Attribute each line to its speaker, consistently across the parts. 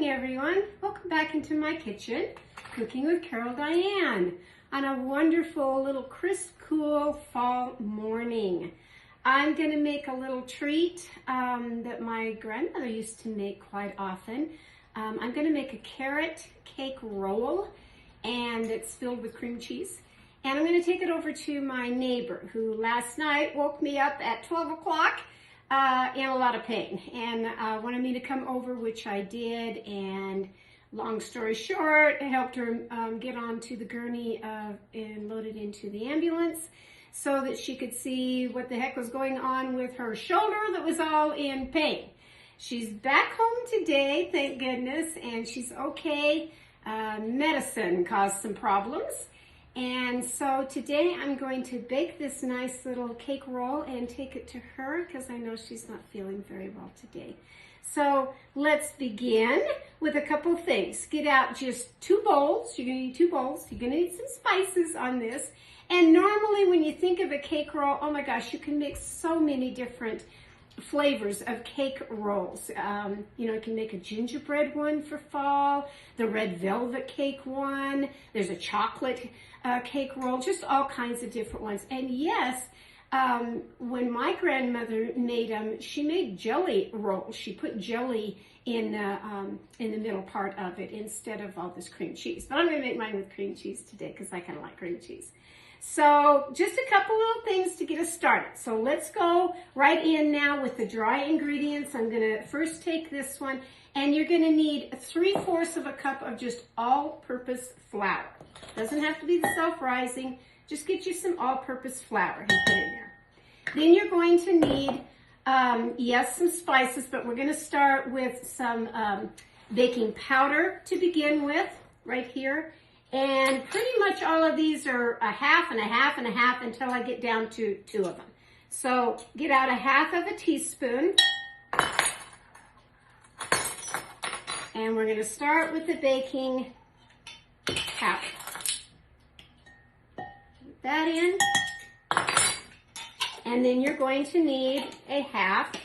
Speaker 1: morning, everyone. Welcome back into my kitchen, Cooking with Carol Diane, on a wonderful little crisp, cool fall morning. I'm going to make a little treat that my grandmother used to make quite often. I'm going to make a carrot cake roll, and it's filled with cream cheese. And I'm going to take it over to my neighbor, who last night woke me up at 12 o'clock in a lot of pain and wanted me to come over, which I did. And long story short, I helped her get onto the gurney and loaded into the ambulance so that she could see what the heck was going on with her shoulder that was all in pain. She's back home today, thank goodness, and she's okay. Medicine caused some problems. And so today I'm going to bake this nice little cake roll and take it to her because I know she's not feeling very well today. So let's begin with a couple things. Get out just 2 bowls. You're going to need 2 bowls. You're going to need some spices on this. And normally when you think of a cake roll, oh my gosh, you can make so many different flavors of cake rolls. You can make a gingerbread one for fall, the red velvet cake one, there's a chocolate cake roll, just all kinds of different ones. And yes, when my grandmother made them, she made jelly rolls. She put jelly in the middle part of it instead of all this cream cheese. But I'm going to make mine with cream cheese today because I kind of like cream cheese. So just a couple little things to get us started. So let's go right in now with the dry ingredients. I'm going to first take this one, and you're going to need 3/4 of a cup of just all-purpose flour. Doesn't have to be the self-rising. Just get you some all-purpose flour and put in there. Then you're going to need, yes, some spices, but we're going to start with some baking powder to begin with, right here. And pretty much all of these are a half and a half and a half until I get down to 2 of them. So get out 1/2 teaspoon. And we're going to start with the baking powder. Put that in. And then you're going to need 1/2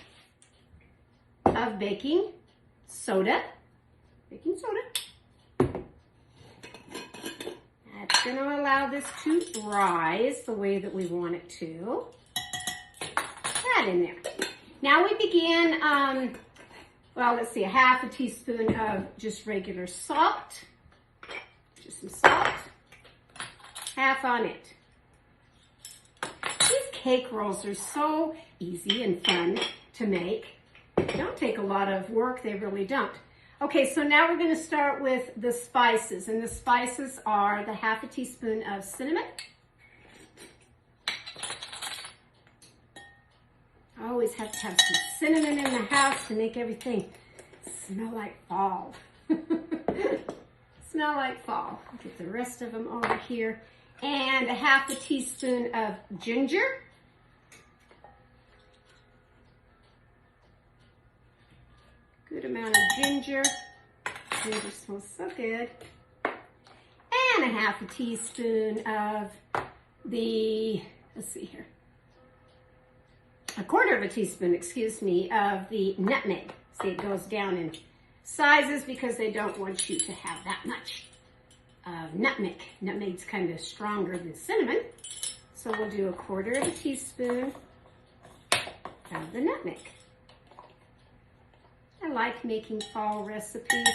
Speaker 1: of baking soda. Baking soda. That's going to allow this to rise the way that we want it to. Put that in there. Now we begin, well, let's see, 1/2 teaspoon of just regular salt. Just some salt. 1/2 on it. These cake rolls are so easy and fun to make. They don't take a lot of work, they really don't. Okay, so now we're going to start with the spices, and the spices are the 1/2 teaspoon of cinnamon. I always have to have some cinnamon in the house to make everything smell like fall. Smell like fall. I'll get the rest of them over here. And 1/2 teaspoon of ginger. Good amount of ginger. Ginger smells so good. And 1/2 teaspoon of the, let's see here, 1/4 teaspoon, excuse me, of the nutmeg. See, it goes down in sizes because they don't want you to have that much of nutmeg. Nutmeg's kind of stronger than cinnamon. So we'll do 1/4 teaspoon of the nutmeg. I like making fall recipes.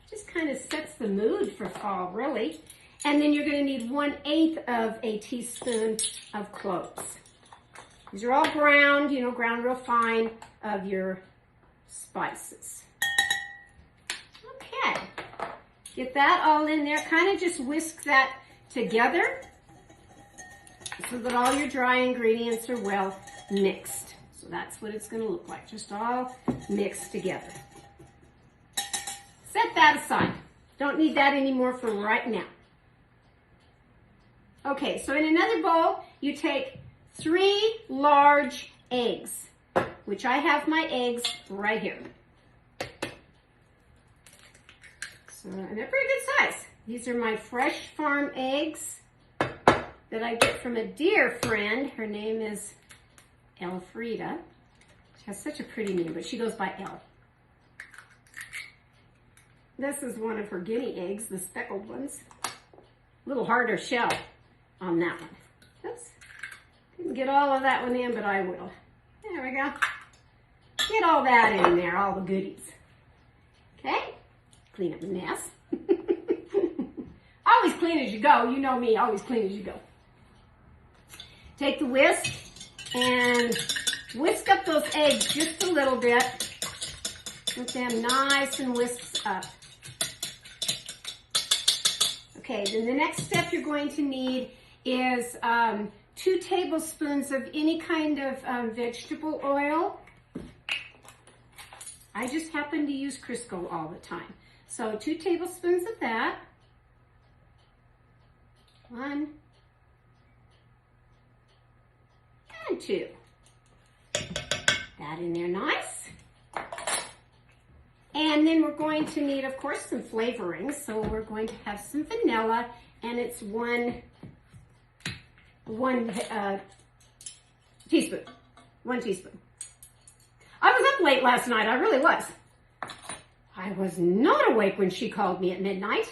Speaker 1: Just kind of sets the mood for fall, really. And then you're going to need 1/8 of a teaspoon of cloves. These are all ground, ground real fine, of your spices. Okay. Get that all in there. Kind of just whisk that together so that all your dry ingredients are well mixed. So that's what it's going to look like, just all mixed together. Set that aside. Don't need that anymore for right now. Okay, so in another bowl, you take 3 large eggs, which I have my eggs right here. So, and they're pretty good size. These are my fresh farm eggs that I get from a dear friend. Her name is Elfrida. She has such a pretty name, but she goes by El. This is one of her guinea eggs, the speckled ones. A little harder shell on that one. Oops. Didn't get all of that one in, but I will. There we go. Get all that in there, all the goodies. Okay? Clean up the mess. Always clean as you go. You know me, always clean as you go. Take the whisk and whisk up those eggs just a little bit. Get them nice and whisked up. Okay, then the next step you're going to need is 2 tablespoons of any kind of vegetable oil. I just happen to use Crisco all the time. So 2 tablespoons of that. 1 and 2. That in there nice. And then we're going to need, of course, some flavoring. So we're going to have some vanilla, and it's 1 teaspoon. 1 teaspoon. I was up late last night. I really was. I was not awake when she called me at midnight.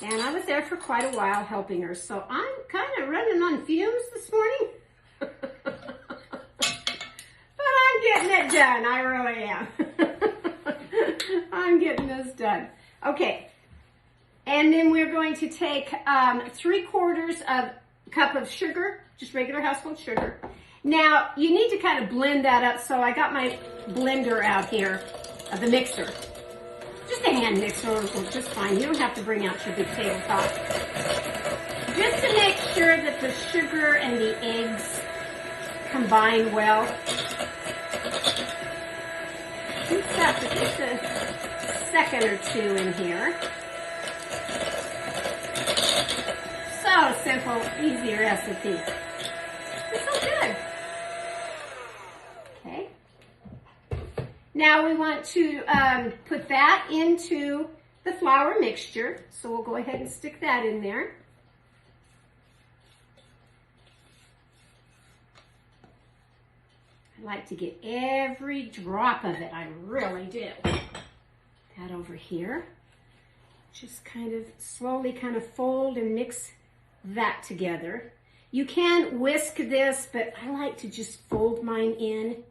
Speaker 1: And I was there for quite a while helping her. So I'm kind of running on fumes this morning. But I'm getting it done. I really am. I'm getting this done. Okay. And then we're going to take 3/4 of a cup of sugar, just regular household sugar. Now, you need to kind of blend that up. So I got my blender out here, the mixer. Just a hand mixer will just fine. You don't have to bring out your big tabletop. Just to make sure that the sugar and the eggs combine well. Just have to just a second or 2 in here. So simple, easy recipe. It's so good. Okay. Now we want to put that into the flour mixture. So we'll go ahead and stick that in there. I like to get every drop of it. I really do. That over here. Just kind of slowly kind of fold and mix that together. You can whisk this, but I like to just fold mine in.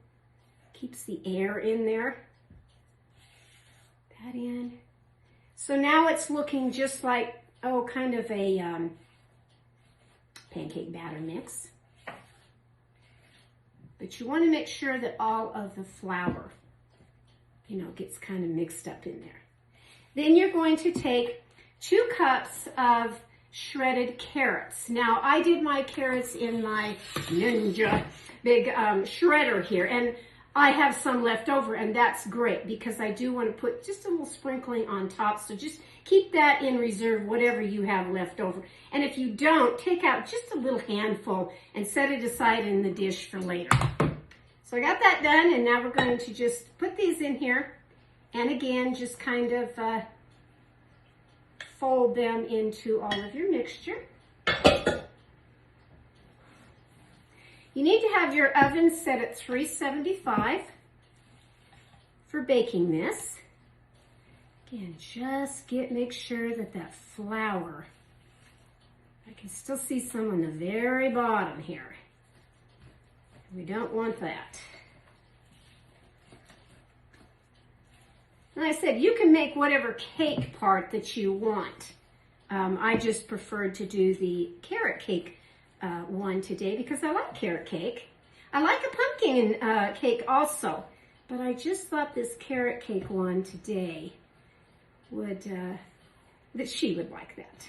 Speaker 1: Keeps the air in there. That in. So now it's looking just like, oh, kind of a pancake batter mix. But you want to make sure that all of the flour, gets kind of mixed up in there. Then you're going to take 2 cups of shredded carrots. Now, I did my carrots in my Ninja big shredder here, and I have some left over, and that's great because I do want to put just a little sprinkling on top. So just keep that in reserve, whatever you have left over. And if you don't, take out just a little handful and set it aside in the dish for later. So I got that done, and now we're going to just put these in here. And again, just kind of fold them into all of your mixture. You need to have your oven set at 375 for baking this. Again, just make sure that flour, I can still see some on the very bottom here. We don't want that. And I said, you can make whatever cake part that you want. I just preferred to do the carrot cake one today because I like carrot cake. I like a pumpkin cake also, but I just thought this carrot cake one today that she would like that.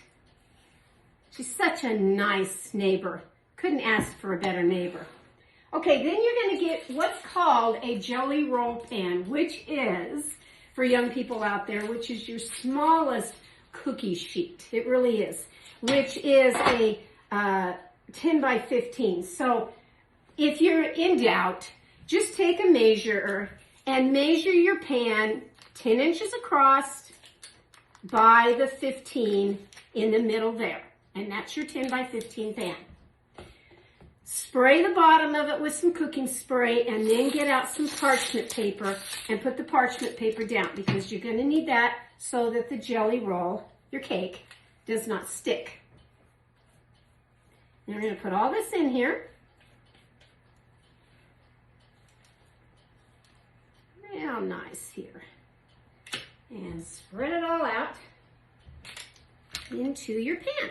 Speaker 1: She's such a nice neighbor. Couldn't ask for a better neighbor. Okay, then you're going to get what's called a jelly roll pan, which is, for young people out there, which is your smallest cookie sheet. It really is, which is a 10 by 15. So if you're in doubt, just take a measure and measure your pan 10 inches across by the 15 in the middle there. And that's your 10 by 15 pan. spray the bottom of it with some cooking spray, and then get out some parchment paper and put the parchment paper down, because you're going to need that so that the jelly roll, your cake, does not stick. And we're going to put all this in here. Real nice here. And spread it all out into your pan.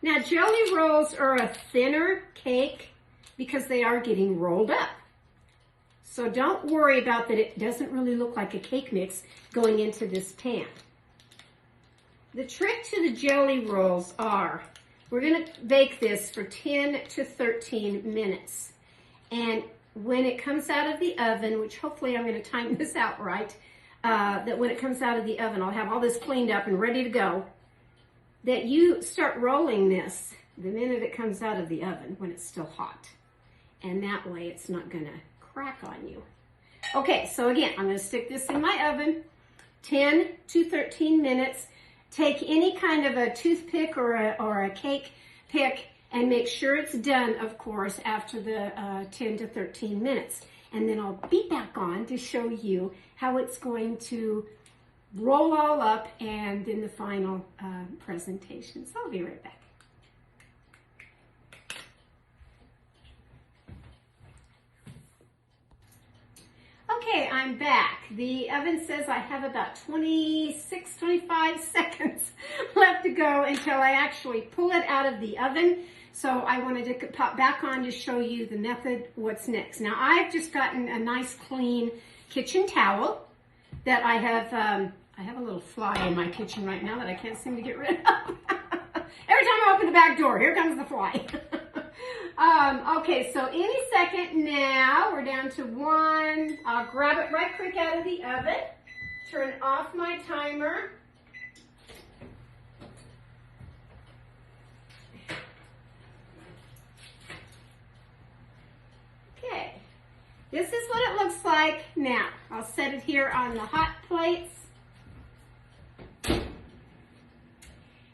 Speaker 1: Now, jelly rolls are a thinner cake because they are getting rolled up. So don't worry about that it doesn't really look like a cake mix going into this pan. The trick to the jelly rolls are, we're going to bake this for 10 to 13 minutes. And when it comes out of the oven, which hopefully I'm going to time this out right, that when it comes out of the oven, I'll have all this cleaned up and ready to go, that you start rolling this the minute it comes out of the oven when it's still hot. And that way it's not going to crack on you. Okay, so again, I'm going to stick this in my oven, 10 to 13 minutes. Take any kind of a toothpick or a cake pick and make sure it's done, of course, after the 10 to 13 minutes. And then I'll be back on to show you how it's going to roll all up and then the final presentation. So I'll be right back. Okay, I'm back. The oven says I have about 26, 25 seconds left to go until I actually pull it out of the oven. So I wanted to pop back on to show you the method, what's next. Now I've just gotten a nice clean kitchen towel that I have a little fly in my kitchen right now that I can't seem to get rid of. Every time I open the back door, here comes the fly. Okay, so any second now, we're down to 1. I'll grab it right quick out of the oven, turn off my timer. Okay, this is what it looks like now. I'll set it here on the hot plates. And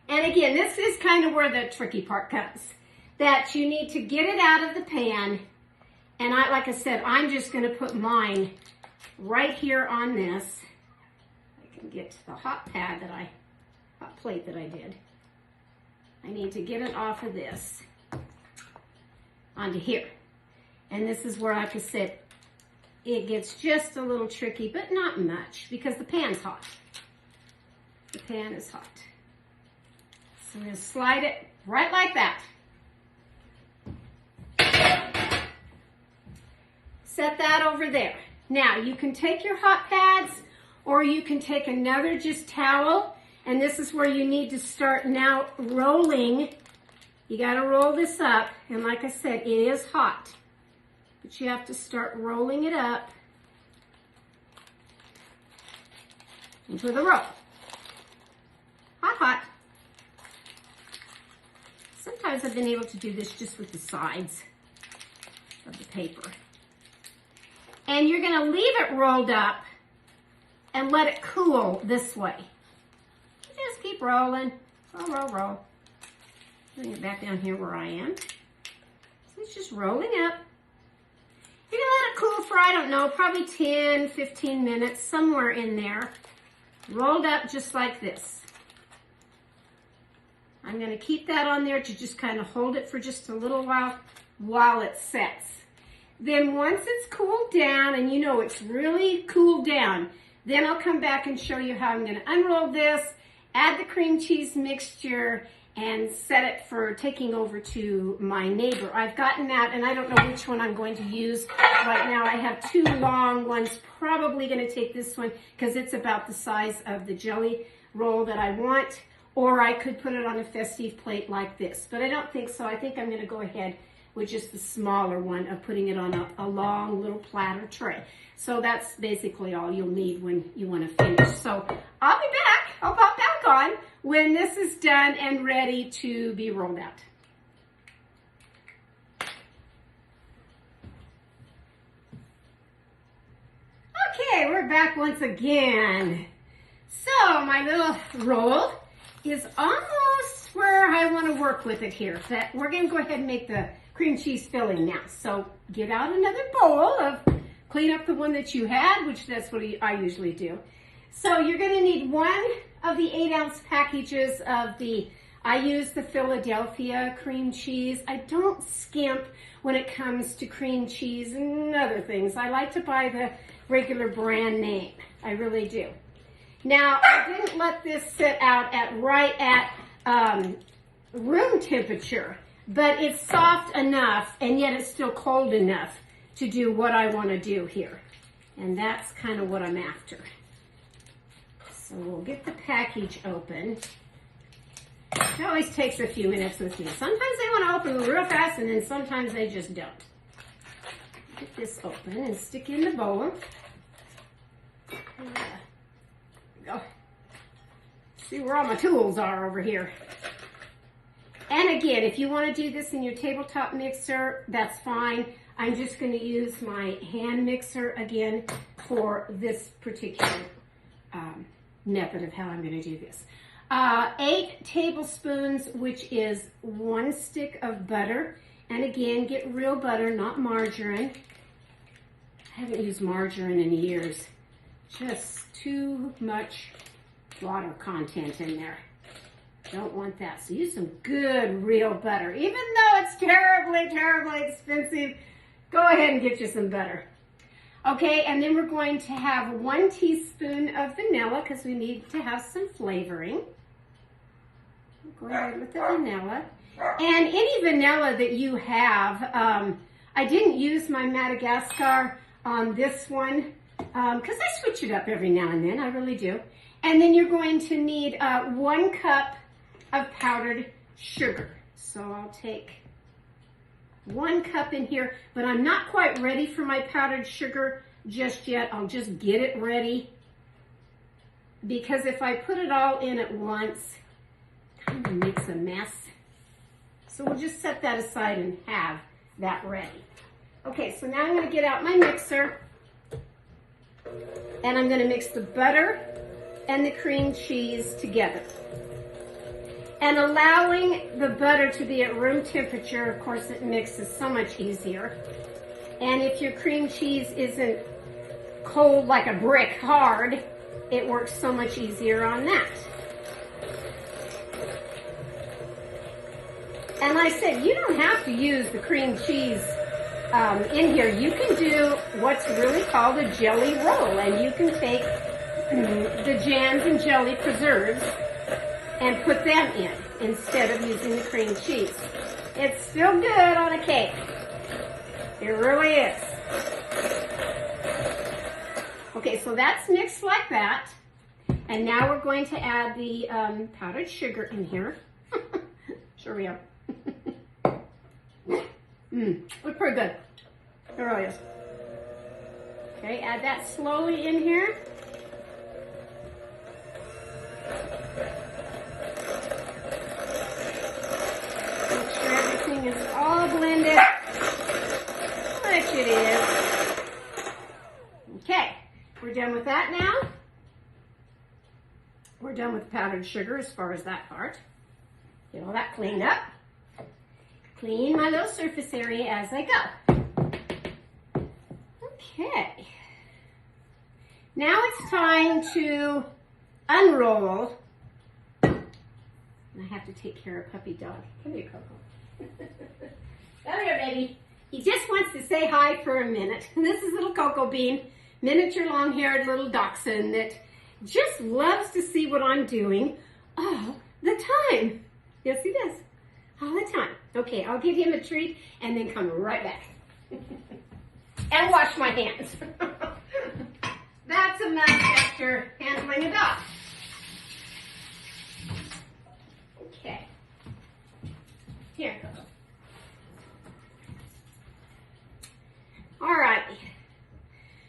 Speaker 1: again, this is kind of where the tricky part comes. That you need to get it out of the pan. And like I said, I'm just going to put mine right here on this. I can get to the hot plate that I did. I need to get it off of this onto here. And this is where, like I said, it gets just a little tricky, but not much because the pan's hot. The pan is hot. So I'm going to slide it right like that. Set that over there. Now you can take your hot pads or you can take another just towel, and this is where you need to start now rolling. You got to roll this up, and like I said, it is hot, but you have to start rolling it up into the roll. Hot, hot. Sometimes I've been able to do this just with the sides of the paper. And you're going to leave it rolled up and let it cool this way. Just keep rolling. Roll, roll, roll. Bring it back down here where I am. So it's just rolling up. You're going to let it cool for, I don't know, probably 10, 15 minutes, somewhere in there. Rolled up just like this. I'm going to keep that on there to just kind of hold it for just a little while it sets. Then once it's cooled down, and you know it's really cooled down, then I'll come back and show you how I'm going to unroll this, add the cream cheese mixture, and set it for taking over to my neighbor. I've gotten that, and I don't know which one I'm going to use right now. I have 2 long ones, probably going to take this one because it's about the size of the jelly roll that I want, or I could put it on a festive plate like this, but I don't think so. I think I'm going to go ahead with just the smaller one of putting it on a long little platter tray. So that's basically all you'll need when you want to finish. So I'll be back. I'll pop back on when this is done and ready to be rolled out. Okay, we're back once again. So my little roll is almost where I want to work with it here. That we're going to go ahead and make the cream cheese filling now. So get out another bowl of, clean up the one that you had, which that's what I usually do. So you're going to need one of the 8-ounce packages of I use the Philadelphia cream cheese. I don't skimp when it comes to cream cheese and other things. I like to buy the regular brand name. I really do. Now, I didn't let this sit out right at room temperature, but it's soft enough and yet it's still cold enough to do what I want to do here. And that's kind of what I'm after. So we'll get the package open. It always takes a few minutes with me. Sometimes they want to open real fast and then sometimes they just don't. Get this open and stick in the bowl. Go. See where all my tools are over here. And again, if you want to do this in your tabletop mixer, that's fine. I'm just going to use my hand mixer again for this particular method of how I'm going to do this. 8 tablespoons, which is 1 stick of butter. And again, get real butter, not margarine. I haven't used margarine in years. Just too much water content in there. Don't want that. So use some good real butter. Even though it's terribly, terribly expensive, go ahead and get you some butter. Okay, and then we're going to have 1 teaspoon of vanilla because we need to have some flavoring. Go ahead with the vanilla. And any vanilla that you have, I didn't use my Madagascar on this one because I switch it up every now and then, I really do. And then you're going to need 1 cup of powdered sugar. So I'll take 1 cup in here, but I'm not quite ready for my powdered sugar just yet. I'll just get it ready because if I put it all in at once, it kind of makes a mess. So we'll just set that aside and have that ready. Okay, so now I'm going to get out my mixer and I'm going to mix the butter and the cream cheese together. And allowing the butter to be at room temperature, of course, it mixes so much easier. And if your cream cheese isn't cold like a brick hard, it works so much easier on that. And like I said, you don't have to use the cream cheese in here. You can do what's really called a jelly roll, and you can take the jams and jelly preserves and put them in instead of using the cream cheese. It's still good on a cake. It really is. Okay, so that's mixed like that. And now we're going to add the powdered sugar in here. Sure we are. Looks pretty good. It really is. Okay, add that slowly in here. Make sure everything is all blended, which it is. Okay, we're done with that now. We're done with powdered sugar as far as that part. Get all that cleaned up. Clean my little surface area as I go. Okay. Now it's time to unroll. I have to take care of puppy dog. Come here, Coco. Come here, baby. He just wants to say hi for a minute. This is little Cocoa Bean, miniature long-haired little dachshund that just loves to see what I'm doing all the time. Yes, he does. All the time. Okay, I'll give him a treat and then come right back. And wash my hands. That's a mess after handling a dog. Okay. Here. All right.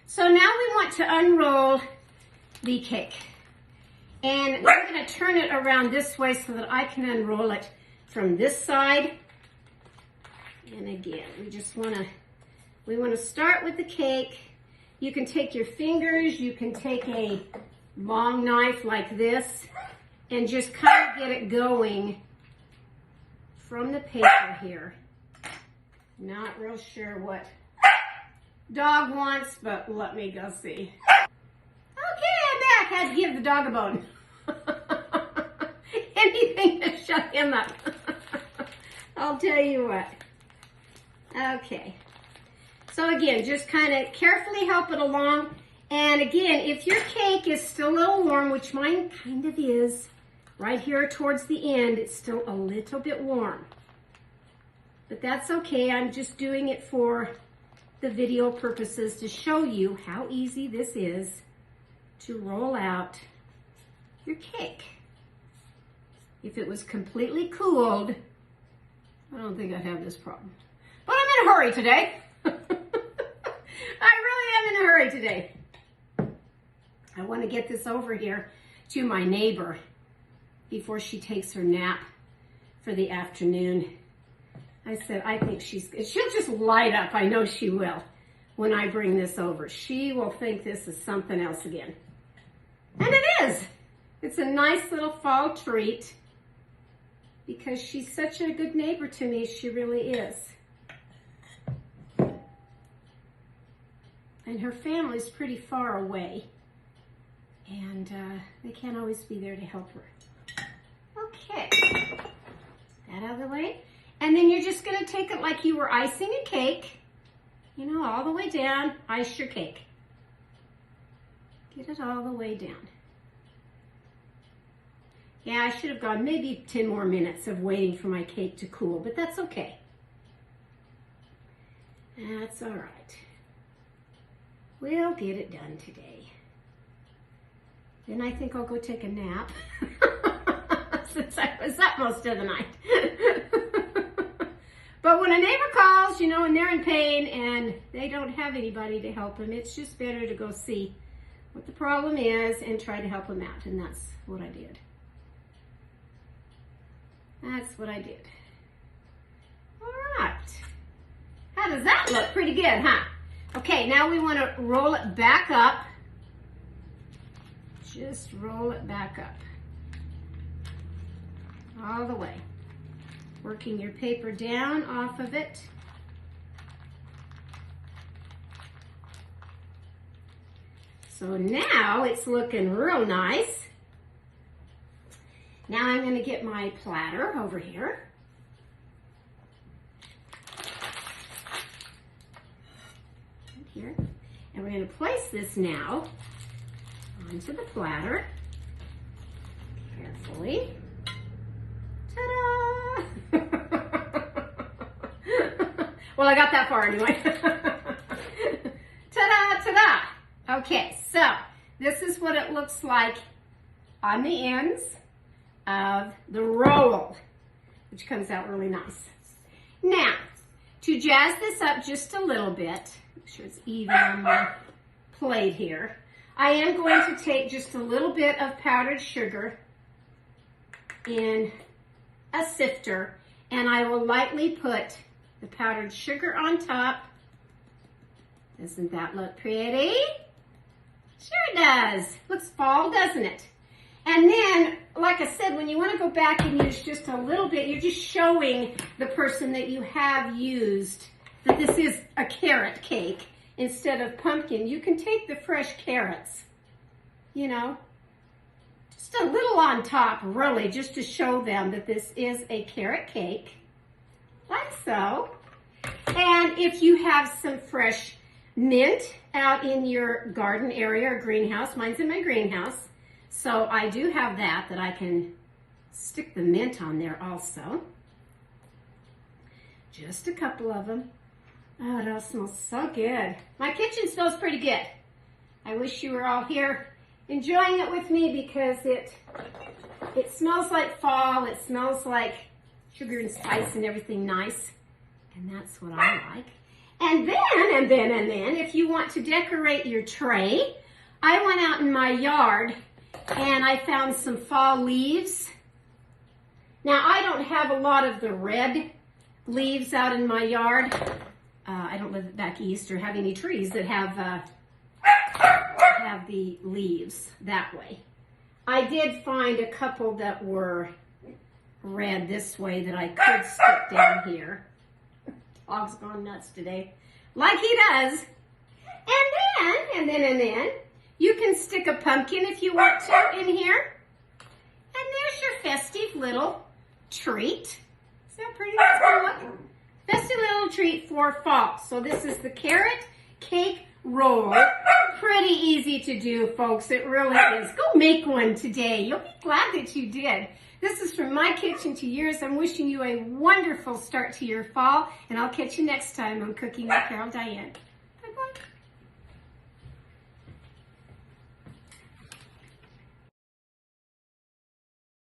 Speaker 1: So now we want to unroll the cake. And we're going to turn it around this way so that I can unroll it from this side. And again, we want to start with the cake. You can take your fingers, you can take a long knife like this, and just kind of get it going from the paper here. Not real sure what dog wants, but let me go see. Okay, I'm back. Had to give the dog a bone. Anything to shut him up. I'll tell you what. Okay. So again, just kind of carefully help it along. And again, if your cake is still a little warm, which mine kind of is, right here towards the end, it's still a little bit warm. But that's okay. I'm just doing it for the video purposes to show you how easy this is to roll out your cake. If it was completely cooled, I don't think I'd have this problem. But I'm in a hurry today. I really am in a hurry today. I want to get this over here to my neighbor before she takes her nap for the afternoon. I said, I think she'll just light up. I know she will when I bring this over. She will think this is something else again. And it is. It's a nice little fall treat because she's such a good neighbor to me. She really is. And her family's pretty far away. And they can't always be there to help her. Okay. That out of the way. And then you're just going to take it like you were icing a cake. You know, all the way down. Ice your cake. Get it all the way down. Yeah, I should have gone maybe 10 more minutes of waiting for my cake to cool, but that's okay. That's all right. We'll get it done today. Then I think I'll go take a nap since I was up most of the night. But when a neighbor calls, you know, and they're in pain and they don't have anybody to help them, it's just better to go see what the problem is and try to help them out. And that's what I did. That's what I did. All right. How does that look? Pretty good, huh? Okay, now we want to roll it back up. Just roll it back up. All the way. Working your paper down off of it. So now it's looking real nice. Now I'm going to get my platter over here. Here. And we're going to place this now onto the platter. Carefully. Ta-da! Well, I got that far anyway. Ta-da, ta-da! Okay, so this is what it looks like on the ends of the roll, which comes out really nice. Now, to jazz this up just a little bit, make sure it's even on my plate here, I am going to take just a little bit of powdered sugar in a sifter, and I will lightly put the powdered sugar on top. Doesn't that look pretty? Sure does. Looks fall, doesn't it? And then, like I said, when you want to go back and use just a little bit, you're just showing the person that you have used that this is a carrot cake instead of pumpkin. You can take the fresh carrots, you know, just a little on top, really, just to show them that this is a carrot cake, like so. And if you have some fresh mint out in your garden area or greenhouse, mine's in my greenhouse, so I do have that I can stick the mint on there also. Just a couple of them. Oh, it all smells so good. My kitchen smells pretty good. I wish you were all here enjoying it with me because it smells like fall. It smells like sugar and spice and everything nice. And that's what I like. And then, if you want to decorate your tray, I went out in my yard and I found some fall leaves. Now, I don't have a lot of the red leaves out in my yard. I don't live back east or have any trees that have the leaves that way. I did find a couple that were red this way that I could stick down here. Dog's gone nuts today, like he does. And then, you can stick a pumpkin if you want to in here. And there's your festive little treat. Is that pretty? That's gonna look. Festive little treat for fall. So this is the carrot cake roll. Pretty easy to do, folks. It really is. Go make one today. You'll be glad that you did. This is from my kitchen to yours. I'm wishing you a wonderful start to your fall, and I'll catch you next time on Cooking with Carol Diane. Bye-bye.